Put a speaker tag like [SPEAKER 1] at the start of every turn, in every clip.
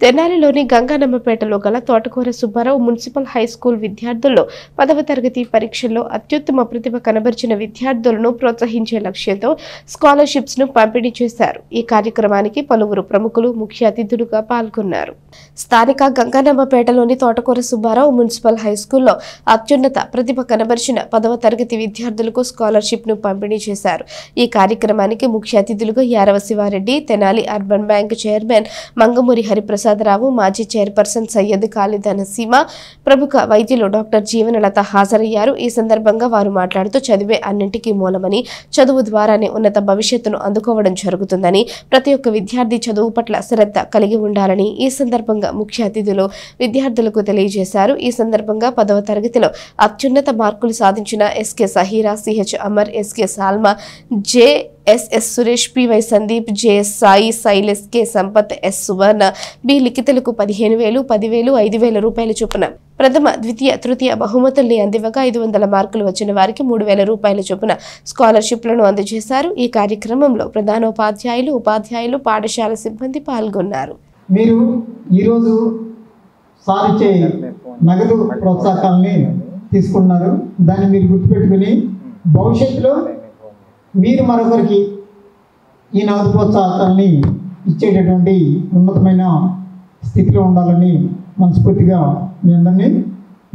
[SPEAKER 1] తెనాలిలోని గంగానమ్మపేటలో గల తోటకూర Subbarao municipal high school విద్యార్థుల్లో 10వ తరగతి పరీక్షల్లో అత్యుత్తమ ప్రతిభ కనబరిచిన విద్యార్థులను ప్రోత్సహించే లక్ష్యంతో స్కాలర్షిప్స్ ను పంపిణీ చేశారు. ఈ కార్యక్రమానికి పలువురు ప్రముఖులు ముఖ్య అతిథులుగా పాల్గొన్నారు. స్థానిక గంగానమ్మపేటలోని తోటకూర సుబ్బారావు మున్సిపల్ హై స్కూల్లో అత్యున్నత ప్రతిభ కనబరిచిన 10వ తరగతి విద్యార్థులకు స్కాలర్షిప్ ను పంపిణీ చేశారు. ఈ కార్యక్రమానికి ముఖ్య అతిథులుగా Yarava Sivareddy, Tenali urban bank chairman Mangamuri Hariprasad Rao, మాజీ చైర్పర్సన్ సయ్యద్ ఖాలిద్ నసీమ, ప్రముఖ వైద్యులు డాక్టర్ జీవనలత హాజరయ్యారు. ఈ సందర్భంగా వారు మాట్లాడుతూ చదివే అన్నింటికీ మూలమని, చదువు ద్వారానే ఉన్నత భవిష్యత్తును అందుకోవడం జరుగుతుందని, ప్రతి ఒక్క విద్యార్థి చదువు పట్ల శ్రద్ధ కలిగి ఉండాలని ఈ సందర్భంగా ముఖ్య అతిథులు విద్యార్థులకు తెలియజేశారు. ఈ సందర్భంగా 10వ తరగతిలో అత్యున్నత మార్కులు సాధించిన SK Saheera, CH Amar, SK Salma, SS Suresh, PY Sandeep, JS Sai, Shailesh, K Sampath, S Suvarna, B లిఖితులకు 15,000, 10,000, 5,000 రూపాయల చొప్పున ప్రథమ, ద్వితీయ, తృతీయ బహుమతుల్ని అందివ్వగా 500 మార్కులు వచ్చిన వారికి 3,000 రూపాయల చొప్పున స్కాలర్షిప్లను అందజేశారు. ఈ కార్యక్రమంలో ప్రధానోపాధ్యాయులు, ఉపాధ్యాయులు, పాఠశాల సిబ్బంది పాల్గొన్నారు.
[SPEAKER 2] మీరు ఈరోజు సాధించే నగదు ప్రోత్సాహాన్ని తీసుకున్నారు. దాన్ని మీరు గుర్తుపెట్టుకుని భవిష్యత్తులో మీరు మరొకరికి ఈ నగదు ప్రోత్సాహాన్ని ఇచ్చేటటువంటి ఉన్నతమైన స్థితిలో ఉండాలని మనస్ఫూర్తిగా మీ అందరినీ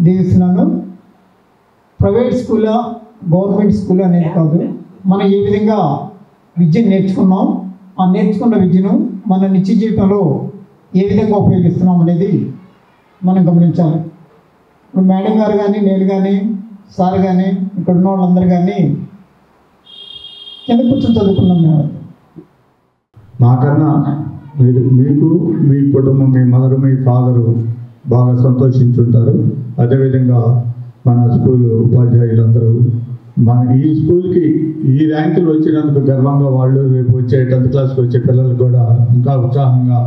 [SPEAKER 2] దీవిస్తున్నాను. ప్రైవేట్ స్కూలా, గవర్నమెంట్ స్కూల్ అనేది కాదు, మనం ఏ విధంగా విద్యను నేర్చుకున్నాం, ఆ నేర్చుకున్న విద్యను మన నిత్య జీవితంలో ఏ విధంగా ఉపయోగిస్తున్నాం అనేది మనం గమనించాలి. ఇప్పుడు మేడం గారు కానీ, నేను కానీ, సార్ కానీ, ఇక్కడ ఉన్న వాళ్ళందరూ కానీ కింద కూర్చొని చదువుకున్నాం. మేము
[SPEAKER 3] నాకన్నా మీకు మీ కుటుంబం, మీ మదర్, మీ ఫాదరు బాగా సంతోషించుంటారు. అదేవిధంగా మన స్కూల్ ఉపాధ్యాయులందరూ మన ఈ స్కూల్కి ఈ ర్యాంకులు వచ్చినందుకు గర్వంగా వాళ్ళు రేపు వచ్చే 10th క్లాస్కి వచ్చే పిల్లలు కూడా ఇంకా ఉత్సాహంగా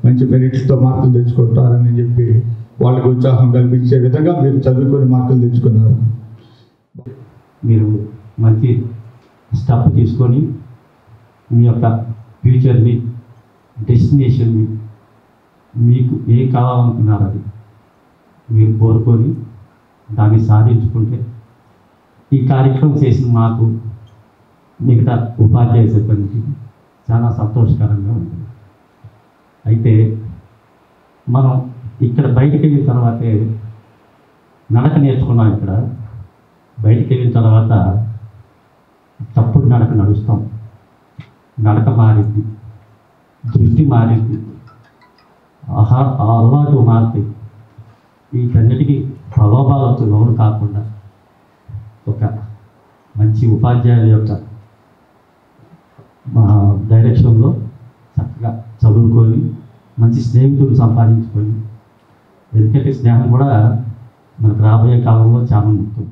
[SPEAKER 3] మంచి మెరిట్లతో మార్కులు తెచ్చుకుంటారని చెప్పి వాళ్ళకి ఉత్సాహం కల్పించే విధంగా మీరు చదువుకొని మార్కులు తెచ్చుకున్నారు.
[SPEAKER 4] మీరు మంచి స్టెప్ తీసుకొని మీ యొక్క ఫ్యూచర్ని, డెస్టినేషన్ని, మీకు ఏం కావాలనుకున్నారు అది మీరు కోరుకొని దాన్ని సాధించుకుంటే ఈ కార్యక్రమం చేసిన మాకు, మిగతా ఉపాధ్యాయ సిబ్బందికి చాలా సంతోషకరంగా ఉంటుంది. అయితే మనం ఇక్కడ బయటికి వెళ్ళిన తర్వాతే నడక నేర్చుకున్నాం. ఇక్కడ బయటికి వెళ్ళిన తర్వాత తప్పుడు నడక నడుస్తాం, నడక మారింది, దృష్టి మారింది, అలవాటు మారుతాయి. వీటన్నిటికీ ప్రలోభాలతో లోను కాకుండా ఒక మంచి ఉపాధ్యాయుల యొక్క డైరెక్షన్లో చక్కగా చదువుకొని మంచి స్నేహితులు సంపాదించుకొని, ఎందుకంటే స్నేహం కూడా మనకు రాబోయే కాలంలో చాలా ముఖ్యం.